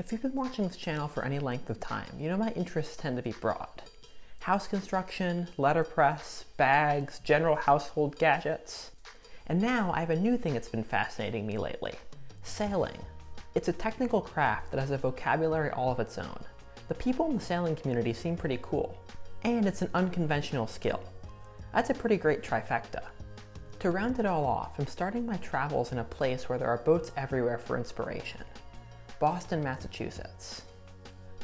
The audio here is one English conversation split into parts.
If you've been watching this channel for any length of time, you know my interests tend to be broad. House construction, letterpress, bags, general household gadgets. And now I have a new thing that's been fascinating me lately: sailing. It's a technical craft that has a vocabulary all of its own. The people in the sailing community seem pretty cool, and it's an unconventional skill. That's a pretty great trifecta. To round it all off, I'm starting my travels in a place where there are boats everywhere for inspiration: Boston, Massachusetts.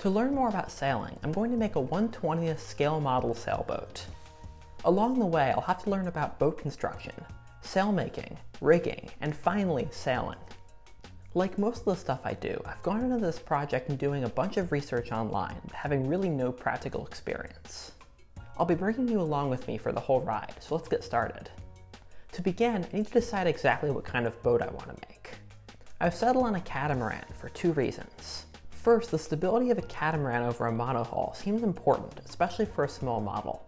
To learn more about sailing, I'm going to make a 1/20th scale model sailboat. Along the way, I'll have to learn about boat construction, sailmaking, rigging, and finally, sailing. Like most of the stuff I do, I've gone into this project and doing a bunch of research online, having really no practical experience. I'll be bringing you along with me for the whole ride, so let's get started. To begin, I need to decide exactly what kind of boat I want to make. I've settled on a catamaran for two reasons. First, the stability of a catamaran over a monohull seems important, especially for a small model.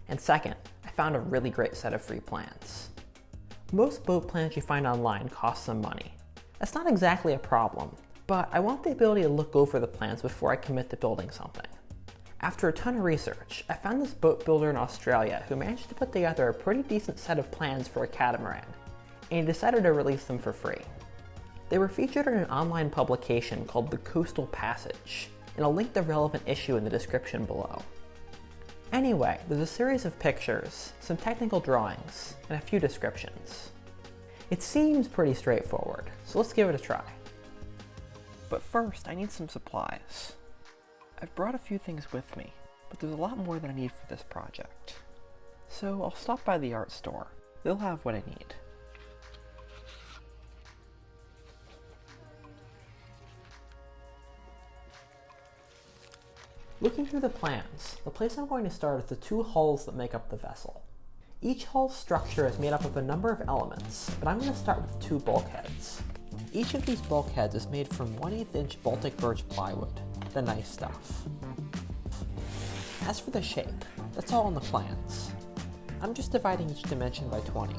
And second, I found a really great set of free plans. Most boat plans you find online cost some money. That's not exactly a problem, but I want the ability to look over the plans before I commit to building something. After a ton of research, I found this boat builder in Australia who managed to put together a pretty decent set of plans for a catamaran, and he decided to release them for free. They were featured in an online publication called The Coastal Passage, and I'll link the relevant issue in the description below. Anyway, there's a series of pictures, some technical drawings, and a few descriptions. It seems pretty straightforward, so let's give it a try. But first, I need some supplies. I've brought a few things with me, but there's a lot more than I need for this project. So I'll stop by the art store. They'll have what I need. Looking through the plans, the place I'm going to start is the two hulls that make up the vessel. Each hull's structure is made up of a number of elements, but I'm going to start with two bulkheads. Each of these bulkheads is made from 1/8 inch Baltic birch plywood, the nice stuff. As for the shape, that's all in the plans. I'm just dividing each dimension by 20.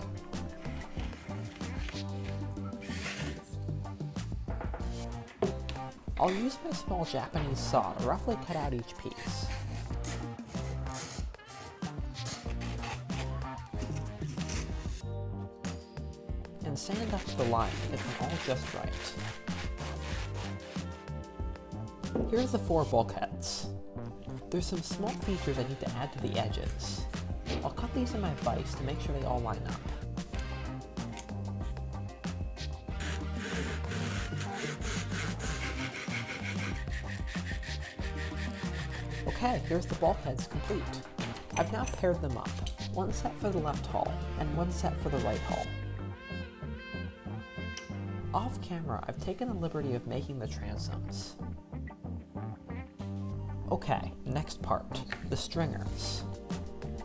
I'll use my small Japanese saw to roughly cut out each piece. And sand up the line to get them all just right. Here's the four bulkheads. There's some small features I need to add to the edges. I'll cut these in my vise to make sure they all line up. Okay, here's the bulkheads complete. I've now paired them up, one set for the left hull and one set for the right hull. Off camera, I've taken the liberty of making the transoms. Okay, next part, the stringers.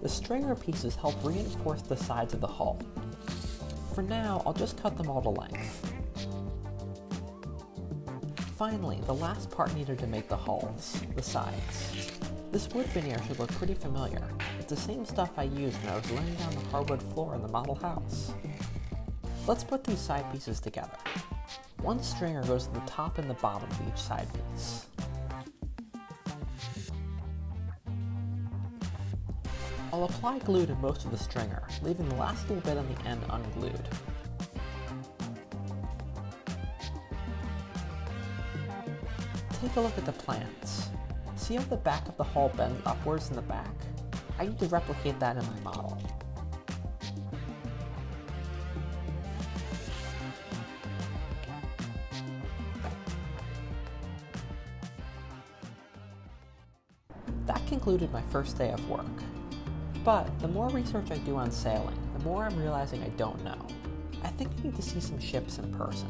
The stringer pieces help reinforce the sides of the hull. For now, I'll just cut them all to length. Finally, the last part needed to make the hulls, the sides. This wood veneer should look pretty familiar. It's the same stuff I used when I was laying down the hardwood floor in the model house. Let's put these side pieces together. One stringer goes to the top and the bottom of each side piece. I'll apply glue to most of the stringer, leaving the last little bit on the end unglued. Take a look at the plans. See how the back of the hull bends upwards in the back? I need to replicate that in my model. That concluded my first day of work. But the more research I do on sailing, the more I'm realizing I don't know. I think I need to see some ships in person.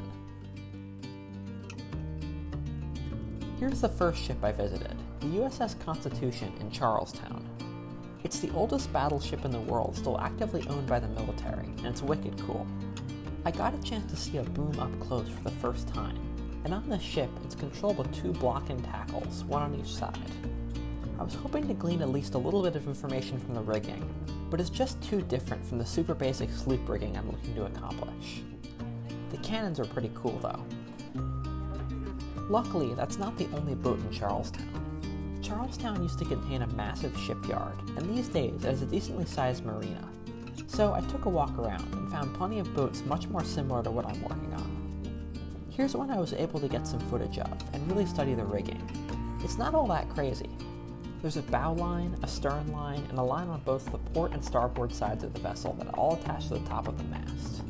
Here's the first ship I visited, the USS Constitution in Charlestown. It's the oldest battleship in the world still actively owned by the military, and it's wicked cool. I got a chance to see a boom up close for the first time, and on this ship it's controlled with two block-in tackles, one on each side. I was hoping to glean at least a little bit of information from the rigging, but it's just too different from the super basic sloop rigging I'm looking to accomplish. The cannons are pretty cool though. Luckily, that's not the only boat in Charlestown. Charlestown used to contain a massive shipyard, and these days it is a decently sized marina. So I took a walk around and found plenty of boats much more similar to what I'm working on. Here's one I was able to get some footage of and really study the rigging. It's not all that crazy. There's a bow line, a stern line, and a line on both the port and starboard sides of the vessel that are all attached to the top of the mast.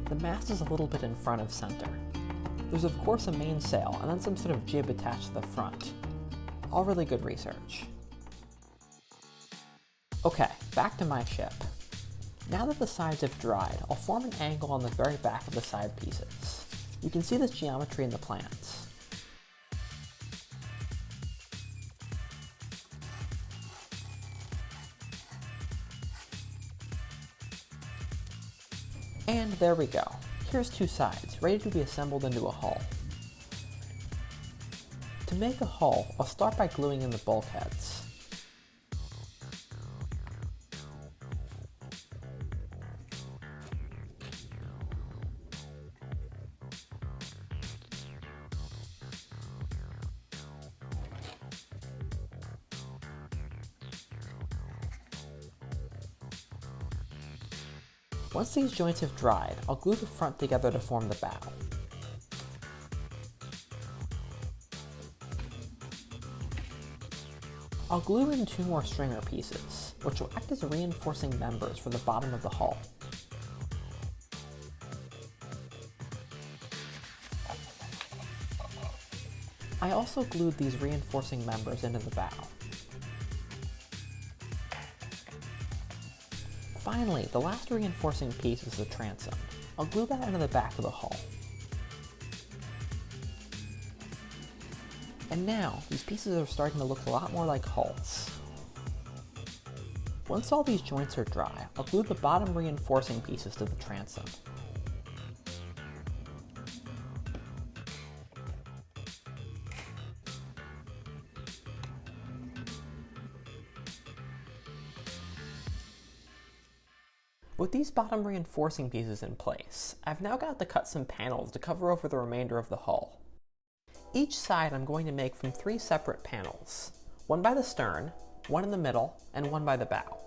The mast is a little bit in front of center. There's of course a mainsail and then some sort of jib attached to the front. All really good research. Okay, back to my ship. Now that the sides have dried, I'll form an angle on the very back of the side pieces. You can see this geometry in the plans. And there we go. Here's two sides, ready to be assembled into a hull. To make a hull, I'll start by gluing in the bulkheads. Once these joints have dried, I'll glue the front together to form the bow. I'll glue in two more stringer pieces, which will act as reinforcing members for the bottom of the hull. I also glued these reinforcing members into the bow. Finally, the last reinforcing piece is the transom. I'll glue that into the back of the hull. And now, these pieces are starting to look a lot more like hulls. Once all these joints are dry, I'll glue the bottom reinforcing pieces to the transom. With these bottom reinforcing pieces in place, I've now got to cut some panels to cover over the remainder of the hull. Each side I'm going to make from 3 separate panels, one by the stern, one in the middle, and one by the bow.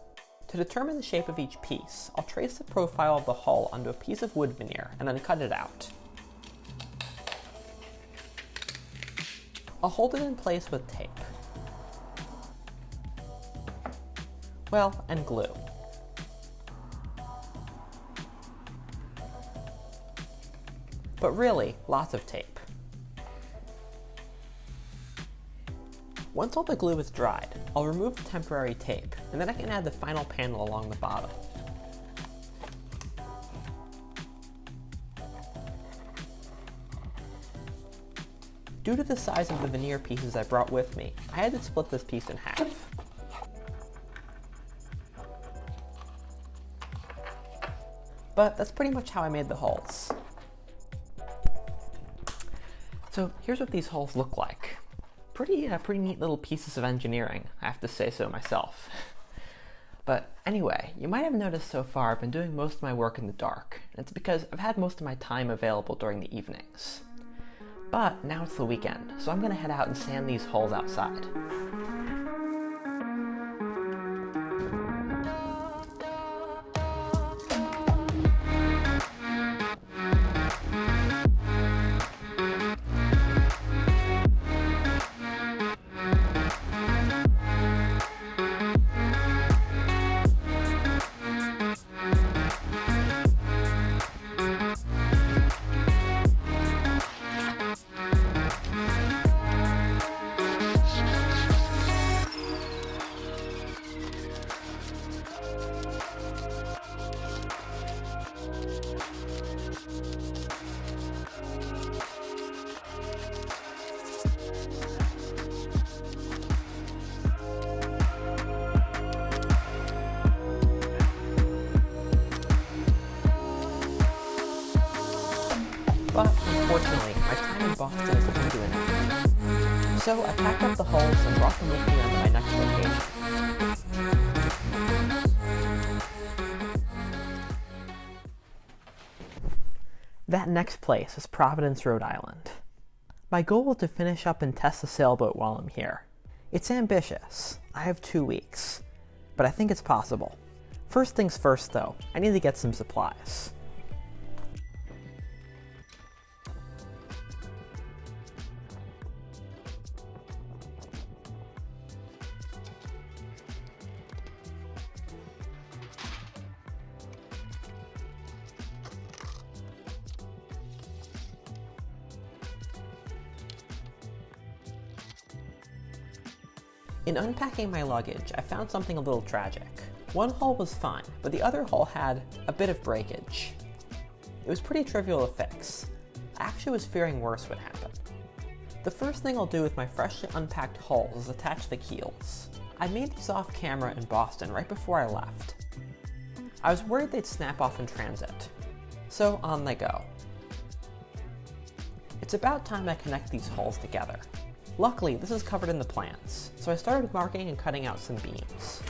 To determine the shape of each piece, I'll trace the profile of the hull onto a piece of wood veneer and then cut it out. I'll hold it in place with tape. Well, and glue. But really, lots of tape. Once all the glue is dried, I'll remove the temporary tape, and then I can add the final panel along the bottom. Due to the size of the veneer pieces I brought with me, I had to split this piece in half. But that's pretty much how I made the hulls. So here's what these hulls look like. Pretty neat little pieces of engineering, I have to say so myself. But anyway, you might have noticed so far I've been doing most of my work in the dark, and it's because I've had most of my time available during the evenings. But now it's the weekend, so I'm gonna head out and sand these hulls outside. But unfortunately, my time in Boston is coming to an end. So I packed up the hulls and brought them with me on my next vacation. That next place is Providence, Rhode Island. My goal is to finish up and test the sailboat while I'm here. It's ambitious. I have 2 weeks, but I think it's possible. First things first though, I need to get some supplies. In unpacking my luggage, I found something a little tragic. One hull was fine, but the other hull had a bit of breakage. It was pretty trivial to fix. I actually was fearing worse would happen. The first thing I'll do with my freshly unpacked hulls is attach the keels. I made these off camera in Boston right before I left. I was worried they'd snap off in transit, so on they go. It's about time I connect these hulls together. Luckily, this is covered in the plans, so I started marking and cutting out some beams.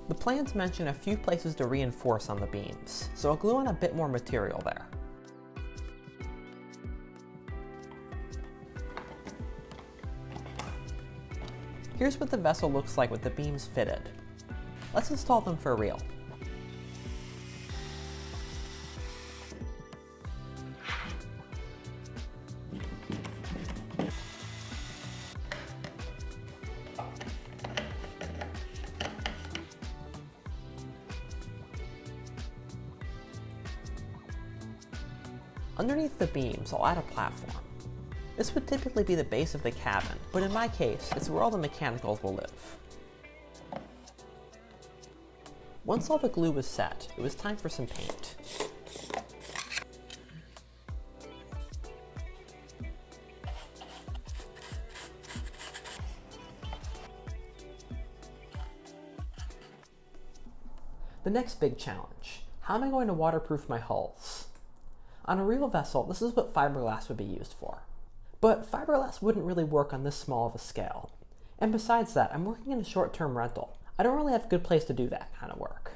The plans mention a few places to reinforce on the beams, so I'll glue on a bit more material there. Here's what the vessel looks like with the beams fitted. Let's install them for real. Underneath the beams, I'll add a platform. This would typically be the base of the cabin, but in my case, it's where all the mechanicals will live. Once all the glue was set, it was time for some paint. The next big challenge: how am I going to waterproof my hulls? On a real vessel, this is what fiberglass would be used for. But fiberglass wouldn't really work on this small of a scale. And besides that, I'm working in a short-term rental. I don't really have a good place to do that kind of work.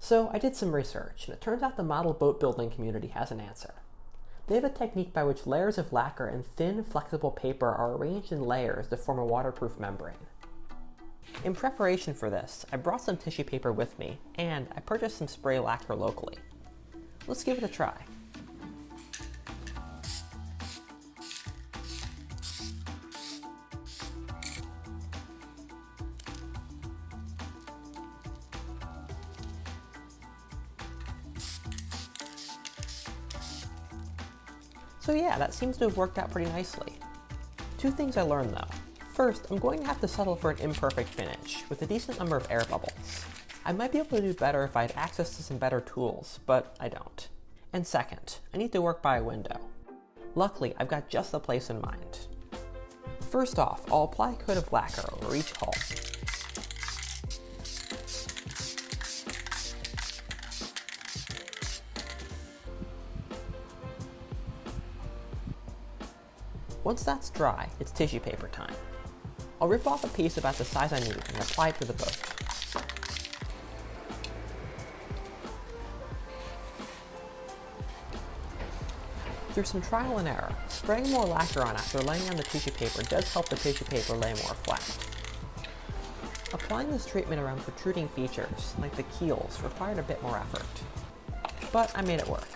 So I did some research, and it turns out the model boat building community has an answer. They have a technique by which layers of lacquer and thin, flexible paper are arranged in layers to form a waterproof membrane. In preparation for this, I brought some tissue paper with me, and I purchased some spray lacquer locally. Let's give it a try. So yeah, that seems to have worked out pretty nicely. 2 things I learned though. First, I'm going to have to settle for an imperfect finish, with a decent number of air bubbles. I might be able to do better if I had access to some better tools, but I don't. And second, I need to work by a window. Luckily, I've got just the place in mind. First off, I'll apply a coat of lacquer over each hull. Once that's dry, it's tissue paper time. I'll rip off a piece about the size I need and apply it to the boat. Through some trial and error, spraying more lacquer on after laying on the tissue paper does help the tissue paper lay more flat. Applying this treatment around protruding features, like the keels, required a bit more effort. But I made it work.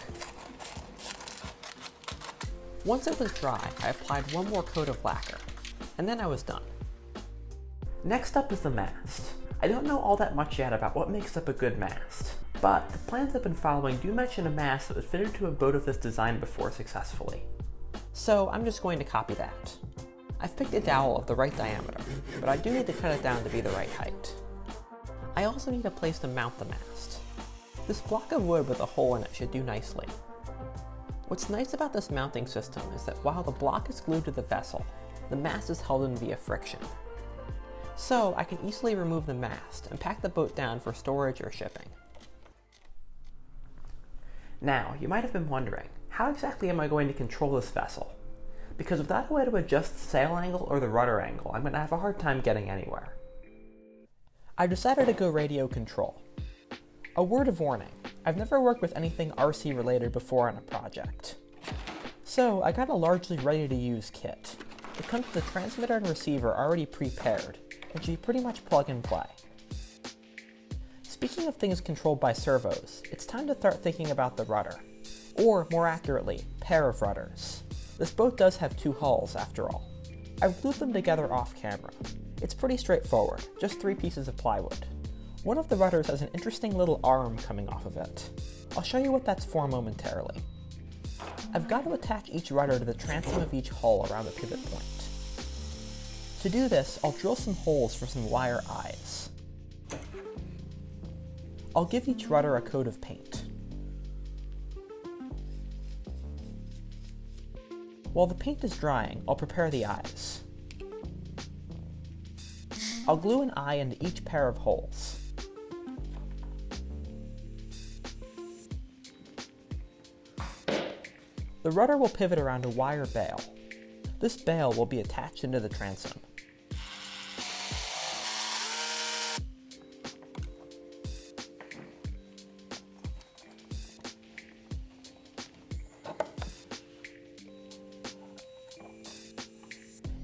Once it was dry, I applied one more coat of lacquer, and then I was done. Next up is the mast. I don't know all that much yet about what makes up a good mast, but the plans I've been following do mention a mast that was fitted to a boat of this design before successfully. So I'm just going to copy that. I've picked a dowel of the right diameter, but I do need to cut it down to be the right height. I also need a place to mount the mast. This block of wood with a hole in it should do nicely. What's nice about this mounting system is that while the block is glued to the vessel, the mast is held in via friction. So I can easily remove the mast and pack the boat down for storage or shipping. Now, you might have been wondering, how exactly am I going to control this vessel? Because without a way to adjust the sail angle or the rudder angle, I'm going to have a hard time getting anywhere. I decided to go radio control. A word of warning, I've never worked with anything RC related before on a project. So I got a largely ready to use kit. It comes with the transmitter and receiver already prepared, and should be pretty much plug and play. Speaking of things controlled by servos, it's time to start thinking about the rudder. Or, more accurately, pair of rudders. This boat does have two hulls, after all. I've glued them together off camera. It's pretty straightforward, just 3 pieces of plywood. One of the rudders has an interesting little arm coming off of it. I'll show you what that's for momentarily. I've got to attach each rudder to the transom of each hull around the pivot point. To do this, I'll drill some holes for some wire eyes. I'll give each rudder a coat of paint. While the paint is drying, I'll prepare the eyes. I'll glue an eye into each pair of holes. The rudder will pivot around a wire bail. This bail will be attached into the transom.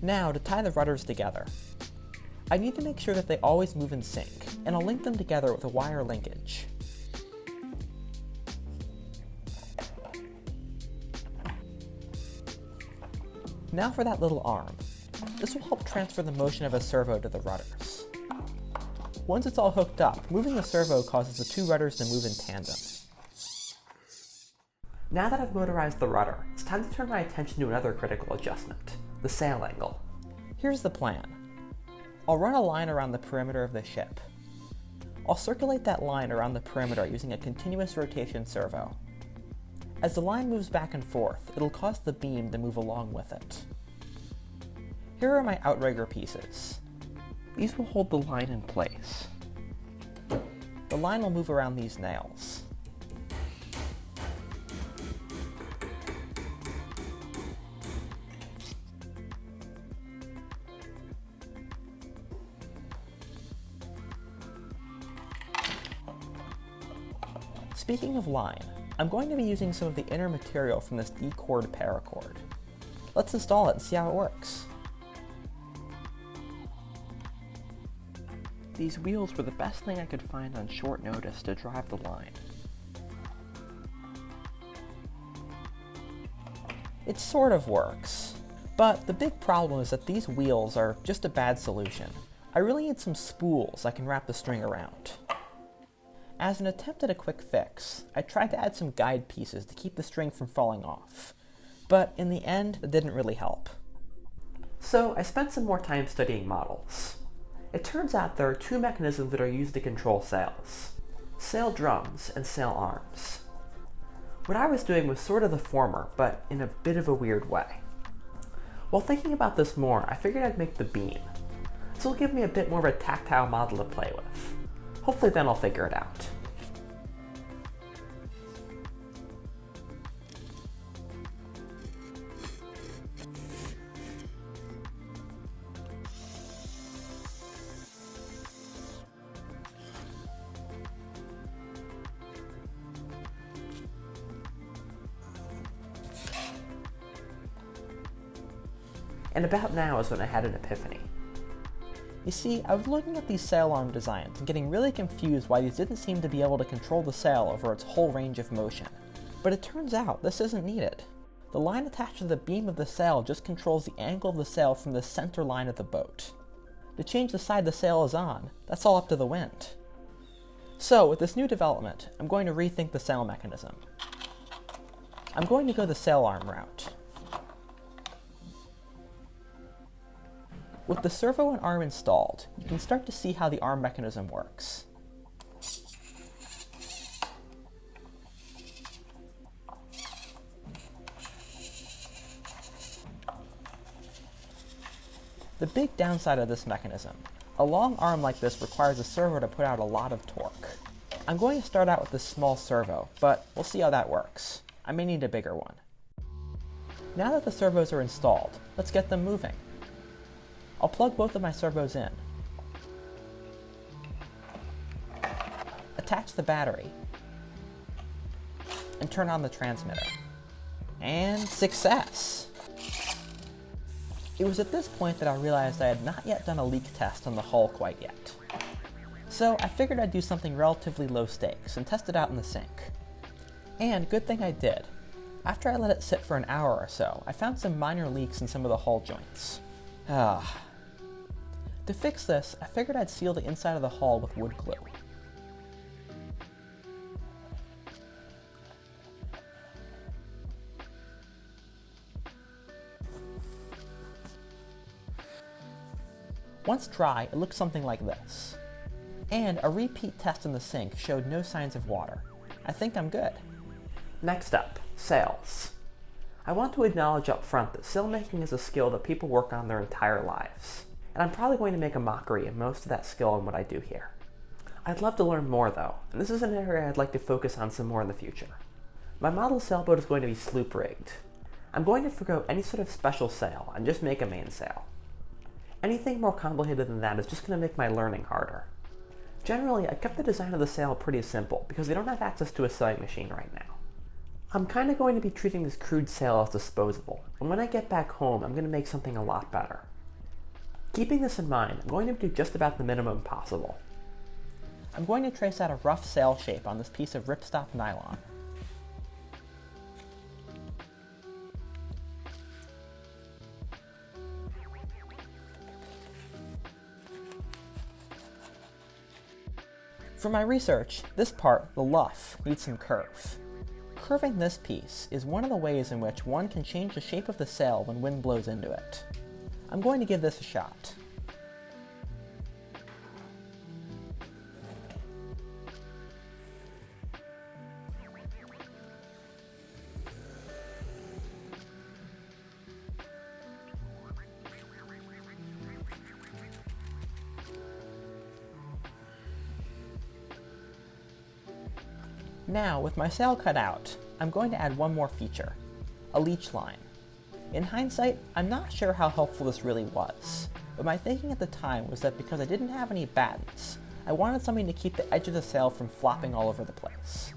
Now, to tie the rudders together. I need to make sure that they always move in sync, and I'll link them together with a wire linkage. Now for that little arm. This will help transfer the motion of a servo to the rudders. Once it's all hooked up, moving the servo causes the 2 rudders to move in tandem. Now that I've motorized the rudder, it's time to turn my attention to another critical adjustment, the sail angle. Here's the plan. I'll run a line around the perimeter of the ship. I'll circulate that line around the perimeter using a continuous rotation servo. As the line moves back and forth, it'll cause the beam to move along with it. Here are my outrigger pieces. These will hold the line in place. The line will move around these nails. Speaking of line, I'm going to be using some of the inner material from this D-cord paracord. Let's install it and see how it works. These wheels were the best thing I could find on short notice to drive the line. It sort of works, but the big problem is that these wheels are just a bad solution. I really need some spools I can wrap the string around. As an attempt at a quick fix, I tried to add some guide pieces to keep the string from falling off, but in the end, it didn't really help. So I spent some more time studying models. It turns out there are 2 mechanisms that are used to control sails: sail drums and sail arms. What I was doing was sort of the former, but in a bit of a weird way. While thinking about this more, I figured I'd make the beam. This will give me a bit more of a tactile model to play with. Hopefully then I'll figure it out. And about now is when I had an epiphany. You see, I was looking at these sail arm designs and getting really confused why these didn't seem to be able to control the sail over its whole range of motion. But it turns out this isn't needed. The line attached to the beam of the sail just controls the angle of the sail from the center line of the boat. To change the side the sail is on, that's all up to the wind. So, with this new development, I'm going to rethink the sail mechanism. I'm going to go the sail arm route. With the servo and arm installed, you can start to see how the arm mechanism works. The big downside of this mechanism, a long arm like this requires a servo to put out a lot of torque. I'm going to start out with this small servo, but we'll see how that works. I may need a bigger one. Now that the servos are installed, let's get them moving. I'll plug both of my servos in. attach the battery, and turn on the transmitter. And success! It was at this point that I realized I had not yet done a leak test on the hull quite yet. So I figured I'd do something relatively low stakes and test it out in the sink. And good thing I did. After I let it sit for an hour or so, I found some minor leaks in some of the hull joints. To fix this, I figured I'd seal the inside of the hull with wood glue. Once dry, it looked something like this. And a repeat test in the sink showed no signs of water. I think I'm good. Next up, sails. I want to acknowledge up front that sailmaking is a skill that people work on their entire lives. And I'm probably going to make a mockery of most of that skill in what I do here. I'd love to learn more though, and this is an area I'd like to focus on some more in the future. My model sailboat is going to be sloop rigged. I'm going to forgo any sort of special sail and just make a mainsail. Anything more complicated than that is just going to make my learning harder. Generally, I kept the design of the sail pretty simple because we don't have access to a sewing machine right now. I'm kind of going to be treating this crude sail as disposable, and when I get back home, I'm going to make something a lot better. Keeping this in mind, I'm going to do just about the minimum possible. I'm going to trace out a rough sail shape on this piece of ripstop nylon. For my research, this part, the luff, needs some curve. Curving this piece is one of the ways in which one can change the shape of the sail when wind blows into it. I'm going to give this a shot. Now, with my sail cut out, I'm going to add one more feature, a leech line. In hindsight, I'm not sure how helpful this really was, but my thinking at the time was that because I didn't have any battens, I wanted something to keep the edge of the sail from flopping all over the place.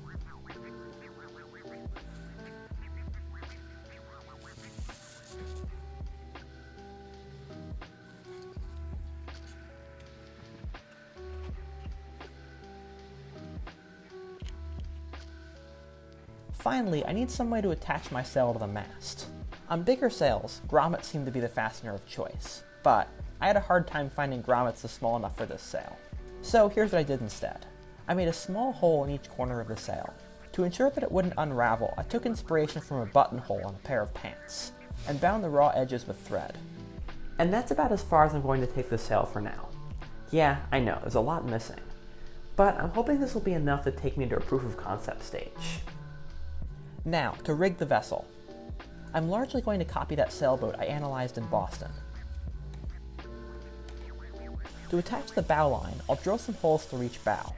Finally, I need some way to attach my sail to the mast. On bigger sails, grommets seem to be the fastener of choice, but I had a hard time finding grommets that's small enough for this sail. So here's what I did instead. I made a small hole in each corner of the sail. To ensure that it wouldn't unravel, I took inspiration from a buttonhole on a pair of pants, and bound the raw edges with thread. And that's about as far as I'm going to take the sail for now. Yeah, I know, there's a lot missing. But I'm hoping this will be enough to take me to a proof of concept stage. Now, to rig the vessel. I'm largely going to copy that sailboat I analyzed in Boston. To attach the bow line, I'll drill some holes through each bow,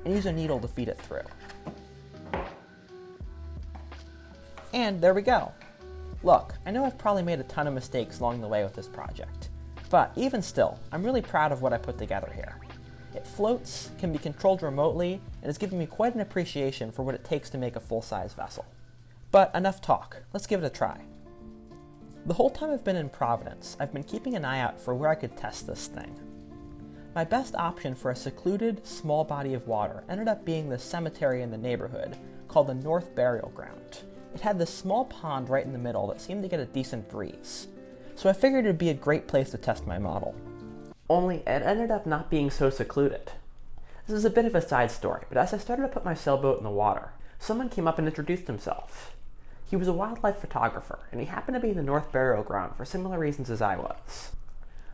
and use a needle to feed it through. And there we go! Look, I know I've probably made a ton of mistakes along the way with this project, but even still, I'm really proud of what I put together here. It floats, can be controlled remotely, and has given me quite an appreciation for what it takes to make a full-size vessel. But enough talk, let's give it a try. The whole time I've been in Providence, I've been keeping an eye out for where I could test this thing. My best option for a secluded, small body of water ended up being the cemetery in the neighborhood, called the North Burial Ground. It had this small pond right in the middle that seemed to get a decent breeze, so I figured it would be a great place to test my model. Only it ended up not being so secluded. This is a bit of a side story, but as I started to put my sailboat in the water, someone came up and introduced himself. He was a wildlife photographer, and he happened to be in the North Burial Ground for similar reasons as I was.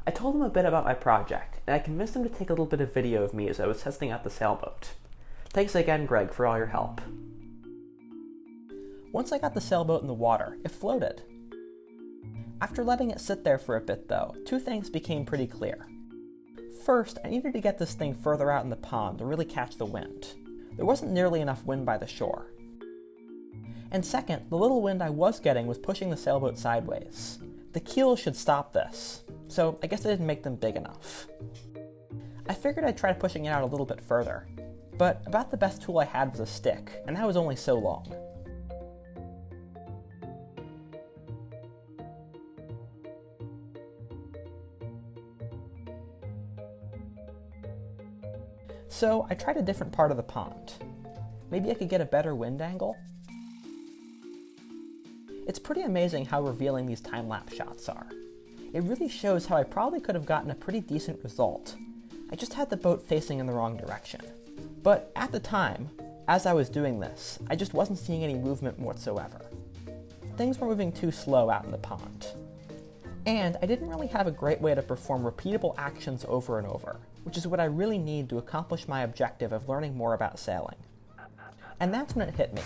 I told him a bit about my project, and I convinced him to take a little bit of video of me as I was testing out the sailboat. Thanks again, Greg, for all your help. Once I got the sailboat in the water, it floated. After letting it sit there for a bit though, two things became pretty clear. First, I needed to get this thing further out in the pond to really catch the wind. There wasn't nearly enough wind by the shore. And second, the little wind I was getting was pushing the sailboat sideways. The keels should stop this, so I guess I didn't make them big enough. I figured I'd try pushing it out a little bit further. but about the best tool I had was a stick, and that was only so long. So I tried a different part of the pond. Maybe I could get a better wind angle? It's pretty amazing how revealing these time-lapse shots are. It really shows how I probably could have gotten a pretty decent result. I just had the boat facing in the wrong direction. But at the time, as I was doing this, I just wasn't seeing any movement whatsoever. Things were moving too slow out in the pond. And I didn't really have a great way to perform repeatable actions over and over, which is what I really need to accomplish my objective of learning more about sailing. And that's when it hit me.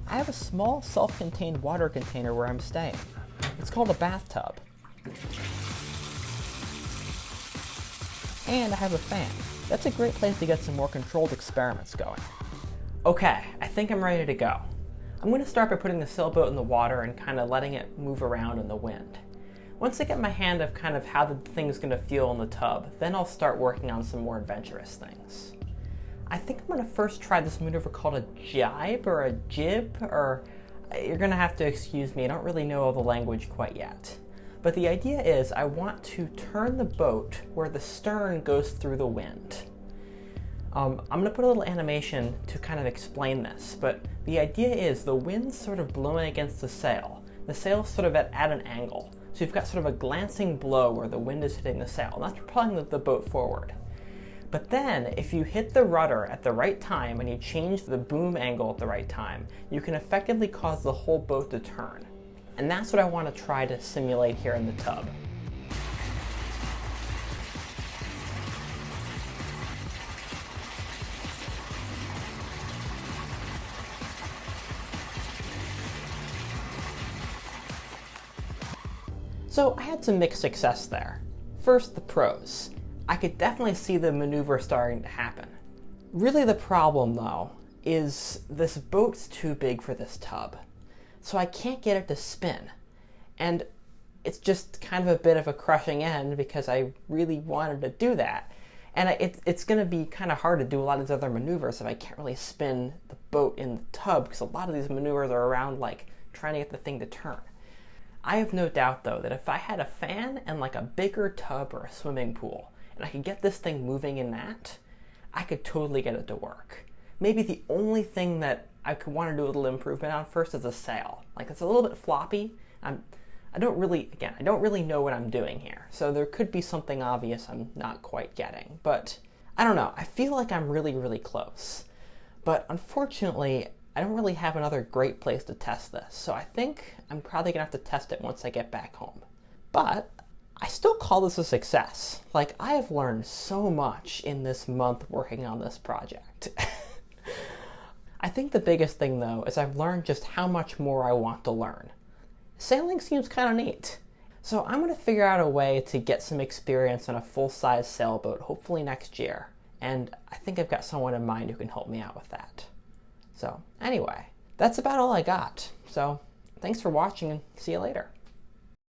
I have a small self-contained water container where I'm staying. It's called a bathtub. And I have a fan. That's a great place to get some more controlled experiments going. Okay, I think I'm ready to go. I'm going to start by putting the sailboat in the water and kind of letting it move around in the wind. Once I get my hand of kind of how the thing's going to feel in the tub, then I'll start working on some more adventurous things. I think I'm going to first try this maneuver called a jibe or a jib, or you're going to have to excuse me, I don't really know all the language quite yet. But the idea is I want to turn the boat where the stern goes through the wind. I'm going to put a little animation to kind of explain this, but the idea is the wind's sort of blowing against the sail. The sail's sort of at an angle. So you've got sort of a glancing blow where the wind is hitting the sail, and that's propelling the boat forward. But then, if you hit the rudder at the right time and you change the boom angle at the right time, you can effectively cause the whole boat to turn. And that's what I want to try to simulate here in the tub. So I had some mixed success there. First, the pros. I could definitely see the maneuver starting to happen. Really the problem though, is this boat's too big for this tub. So I can't get it to spin. And it's just kind of a bit of a crushing end because I really wanted to do that. And it's going to be kind of hard to do a lot of these other maneuvers if I can't really spin the boat in the tub, because a lot of these maneuvers are around like trying to get the thing to turn. I have no doubt though that if I had a fan and like a bigger tub or a swimming pool, and I could get this thing moving in that, I could totally get it to work. Maybe the only thing that I could want to do a little improvement on first is the sail. Like it's a little bit floppy. I don't really know what I'm doing here. So there could be something obvious I'm not quite getting, but I don't know. I feel like I'm really, really close. But unfortunately, I don't really have another great place to test this. So I think I'm probably gonna have to test it once I get back home. But I still call this a success. Like, I have learned so much in this month working on this project. I think the biggest thing though is I've learned just how much more I want to learn. Sailing seems kind of neat. So I'm going to figure out a way to get some experience on a full-size sailboat, hopefully next year. And I think I've got someone in mind who can help me out with that. So anyway, that's about all I got. So thanks for watching and see you later.